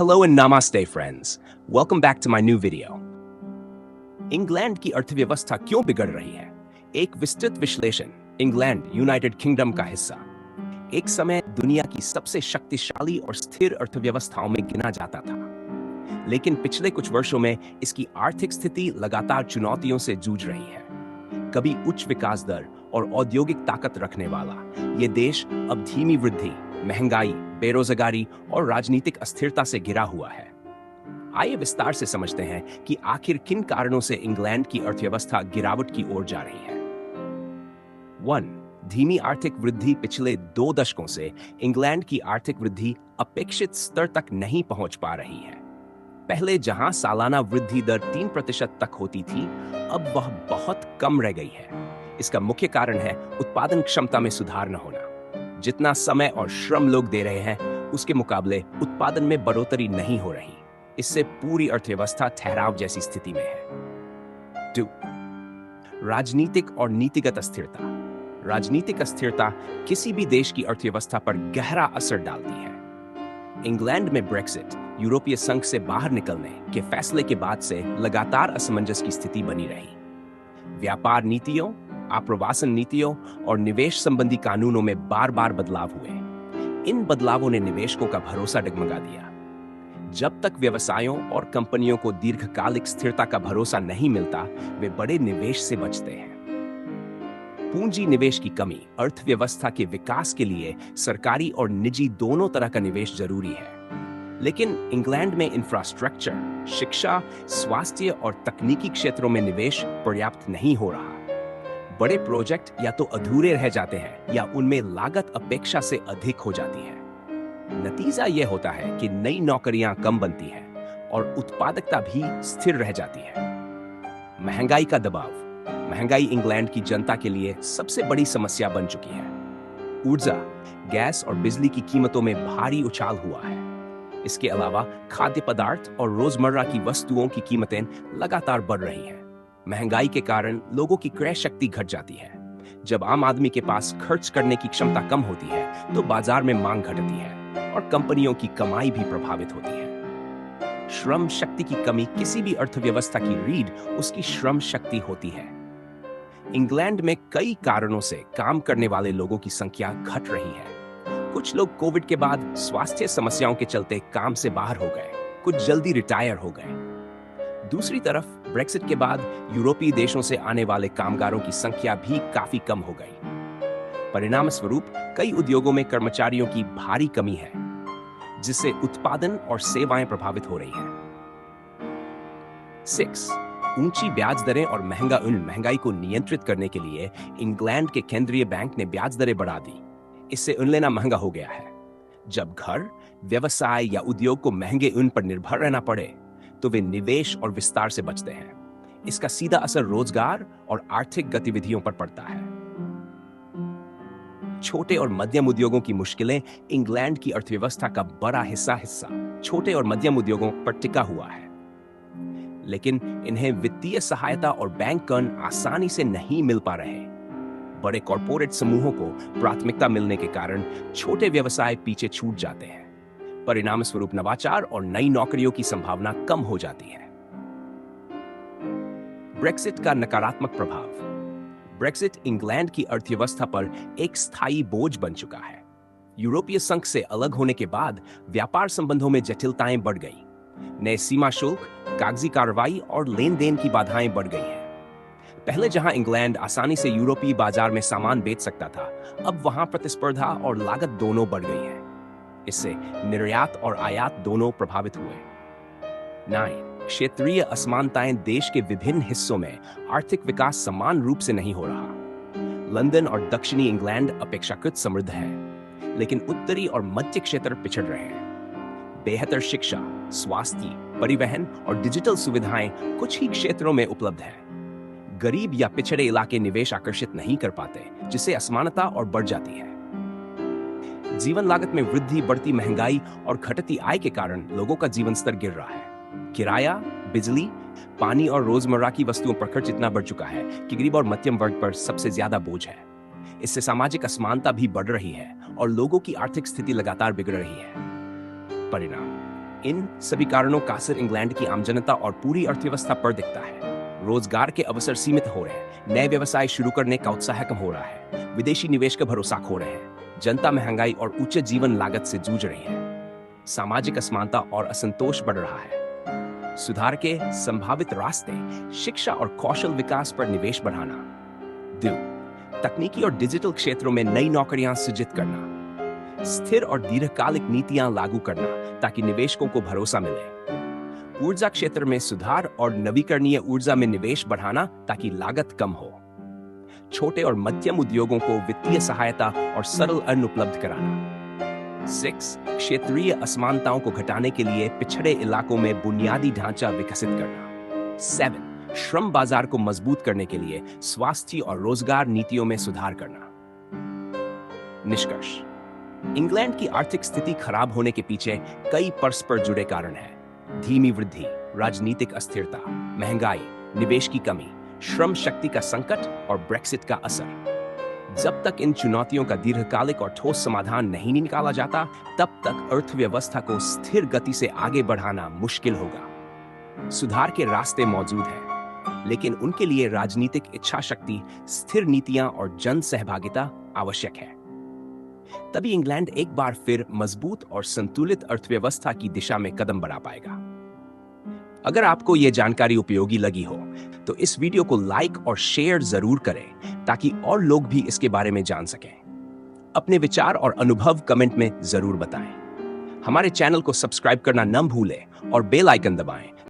Hello and namaste friends. Welcome back to my new video. England की अर्थव्यवस्था क्यों बिगड़ रही है? एक विस्तृत विश्लेषण। इंग्लैंड यूनाइटेड किंगडम का हिस्सा एक समय दुनिया की सबसे शक्तिशाली और स्थिर अर्थव्यवस्थाओं में गिना जाता था, लेकिन पिछले कुछ वर्षों में इसकी आर्थिक स्थिति लगातार चुनौतियों से जूझ रही है। कभी उच्च विकास दर और औद्योगिक ताकत रखने वाला ये देश अब धीमी वृद्धि, महंगाई, बेरोजगारी और राजनीतिक अस्थिरता से घिरा हुआ है। आइए विस्तार से समझते हैं कि आखिर किन कारणों से इंग्लैंड की अर्थव्यवस्था गिरावट की ओर जा रही है। 1. धीमी आर्थिक वृद्धि। पिछले 2 दशकों से इंग्लैंड की आर्थिक वृद्धि अपेक्षित स्तर तक नहीं पहुंच पा रही है। पहले जहां सालाना वृद्धि दर 3% तक होती थी, अब वह बहुत कम रह गई है। इसका मुख्य कारण है उत्पादन क्षमता में सुधार न होना। जितना समय और श्रम लोग दे रहे हैं, उसके मुकाबले उत्पादन में बढ़ोतरी नहीं हो रही। इससे पूरी अर्थव्यवस्था ठहराव जैसी स्थिति में है। 2. राजनीतिक और नीतिगत अस्थिरता। राजनीतिक अस्थिरता किसी भी देश की अर्थव्यवस्था पर गहरा असर डालती है। इंग्लैंड में ब्रेक्सिट, यूरोपीय संघ से बाहर निकलने के फैसले के बाद से लगातार असमंजस की स्थिति बनी रही। व्यापार नीतियों, आप्रवासन नीतियों और निवेश संबंधी कानूनों में बार-बार बदलाव हुए। इन बदलावों ने निवेशकों का भरोसा डगमगा दिया। जब तक व्यवसायों और कंपनियों को दीर्घकालिक स्थिरता का भरोसा नहीं मिलता, वे बड़े निवेश से बचते हैं। पूंजी निवेश की कमी। अर्थव्यवस्था के विकास के लिए सरकारी और निजी दोनों तरह का निवेश जरूरी है, लेकिन इंग्लैंड में इंफ्रास्ट्रक्चर, शिक्षा, स्वास्थ्य और तकनीकी क्षेत्रों में निवेश पर्याप्त नहीं हो रहा। बड़े प्रोजेक्ट या तो अधूरे रह जाते हैं या उनमें लागत अपेक्षा से अधिक हो जाती है। नतीजा यह होता है कि नई नौकरियां कम बनती हैं और उत्पादकता भी स्थिर रह जाती है। महंगाई का दबाव। महंगाई इंग्लैंड की जनता के लिए सबसे बड़ी समस्या बन चुकी है। ऊर्जा, गैस और बिजली की कीमतों में भारी उछाल हुआ है। इसके अलावा खाद्य पदार्थ और रोजमर्रा की वस्तुओं की कीमतें लगातार बढ़ रही हैं। महंगाई के कारण लोगों की क्रय शक्ति घट जाती है। जब आम आदमी के पास खर्च करने की क्षमता कम होती है, तो बाजार में मांग घटती है और कंपनियों की कमाई भी प्रभावित होती है। श्रम शक्ति की कमी। किसी भी अर्थव्यवस्था की रीढ़ उसकी श्रम शक्ति होती है। इंग्लैंड में कई कारणों से काम करने वाले लोगों की संख्या घट रही है। कुछ लोग कोविड के बाद स्वास्थ्य समस्याओं के चलते काम से बाहर हो गए, कुछ जल्दी रिटायर हो गए। दूसरी तरफ ब्रेक्सिट के बाद यूरोपीय देशों से आने वाले कामगारों की संख्या भी काफी कम हो गई। परिणाम स्वरूप कई उद्योगों में कर्मचारियों की भारी कमी है, जिससे उत्पादन और सेवाएं प्रभावित हो रही हैं। 6. ऊंची ब्याज दरें और महंगा ऋण। महंगाई को नियंत्रित करने के लिए इंग्लैंड के केंद्रीय बैंक ने ब्याज दरें बढ़ा दी। इससे ऋण लेना महंगा हो गया है। जब घर, व्यवसाय या उद्योग को महंगे ऋण पर निर्भर रहना पड़े, तो वे निवेश और विस्तार से बचते हैं। इसका सीधा असर रोजगार और आर्थिक गतिविधियों पर पड़ता है। छोटे और मध्यम उद्योगों की मुश्किलें। इंग्लैंड की अर्थव्यवस्था का बड़ा हिस्सा छोटे और मध्यम उद्योगों पर टिका हुआ है, लेकिन इन्हें वित्तीय सहायता और बैंक ऋण आसानी से नहीं मिल पा रहे। बड़े कॉर्पोरेट समूहों को प्राथमिकता मिलने के कारण छोटे व्यवसाय पीछे छूट जाते हैं। परिणाम स्वरूप नवाचार और नई नौकरियों की संभावना कम हो जाती है। ब्रेक्सिट का नकारात्मक प्रभाव। ब्रेक्सिट इंग्लैंड की अर्थव्यवस्था पर एक स्थायी बोझ बन चुका है। यूरोपीय संघ से अलग होने के बाद व्यापार संबंधों में जटिलताएं बढ़ गई। नए सीमा शुल्क, कागजी कार्रवाई और लेन देन की बाधाएं बढ़ गई हैं। पहले जहां इंग्लैंड आसानी से यूरोपीय बाजार में सामान बेच सकता था, अब वहां प्रतिस्पर्धा और लागत दोनों बढ़ गई है। इससे निर्यात और आयात दोनों प्रभावित हुए। 9. क्षेत्रीय असमानताएं। देश के विभिन्न हिस्सों में आर्थिक विकास समान रूप से नहीं हो रहा। लंदन और दक्षिणी इंग्लैंड अपेक्षाकृत समृद्ध है, लेकिन उत्तरी और मध्य क्षेत्र पिछड़ रहे हैं। बेहतर शिक्षा, स्वास्थ्य, परिवहन और डिजिटल सुविधाएं कुछ ही क्षेत्रों में उपलब्ध है। गरीब या पिछड़े इलाके निवेश आकर्षित नहीं कर पाते, जिससे असमानता और बढ़ जाती है। जीवन लागत में वृद्धि। बढ़ती महंगाई और घटती आय के कारण लोगों का जीवन स्तर गिर रहा है। किराया, बिजली, पानी और रोजमर्रा की वस्तुओं पर खर्च इतना बढ़ चुका है कि गरीब और मध्यम वर्ग पर सबसे ज्यादा बोझ है। इससे सामाजिक असमानता भी बढ़ रही है और लोगों की आर्थिक स्थिति लगातार बिगड़ रही है। परिणाम। इन सभी कारणों का असर इंग्लैंड की आम जनता और पूरी अर्थव्यवस्था पर दिखता है। रोजगार के अवसर सीमित हो रहे हैं, नए व्यवसाय शुरू करने का उत्साह कम हो रहा है, विदेशी निवेश का भरोसा खो रहे हैं, जनता महंगाई और उच्च जीवन लागत से जूझ रही है, सामाजिक असमानता और असंतोष बढ़ रहा है। सुधार के संभावित रास्ते शिक्षा और कौशल विकास पर निवेश बढ़ाना। 2. तकनीकी और डिजिटल क्षेत्रों में नई नौकरियां सृजित करना। स्थिर और दीर्घकालिक नीतियां लागू करना ताकि निवेशकों को भरोसा मिले। ऊर्जा क्षेत्र में सुधार और नवीकरणीय ऊर्जा में निवेश बढ़ाना ताकि लागत कम हो। छोटे और मध्यम उद्योगों को वित्तीय सहायता और सरल ऋण उपलब्ध कराना। 6. क्षेत्रीय असमानताओं को घटाने के लिए पिछड़े इलाकों में बुनियादी ढांचा विकसित करना। 7. श्रम बाजार को मजबूत करने के लिए स्वास्थ्य और रोजगार नीतियों में सुधार करना। निष्कर्ष: इंग्लैंड की आर्थिक स्थिति खराब होने के पीछे कई परस्पर जुड़े कारण हैं। धीमी वृद्धि, राजनीतिक अस्थिरता, महंगाई, निवेश की कमी, श्रम शक्ति का संकट और ब्रेक्सिट का असर। जब तक इन चुनौतियों का दीर्घकालिक और ठोस समाधान नहीं निकाला जाता, तब तक अर्थव्यवस्था को स्थिर गति से आगे बढ़ाना मुश्किल होगा। सुधार के रास्ते मौजूद हैं, लेकिन उनके लिए राजनीतिक इच्छा शक्ति, स्थिर नीतियां और जन सहभागिता आवश्यक है। तभी इंग्लैंड एक बार फिर मजबूत और संतुलित अर्थव्यवस्था की दिशा में कदम बढ़ा पाएगा। अगर आपको यह जानकारी उपयोगी लगी हो तो इस वीडियो को लाइक और शेयर जरूर करें ताकि और लोग भी इसके बारे में जान सकें। अपने विचार और अनुभव कमेंट में जरूर बताएं। हमारे चैनल को सब्सक्राइब करना न भूलें और बेल आइकन दबाएं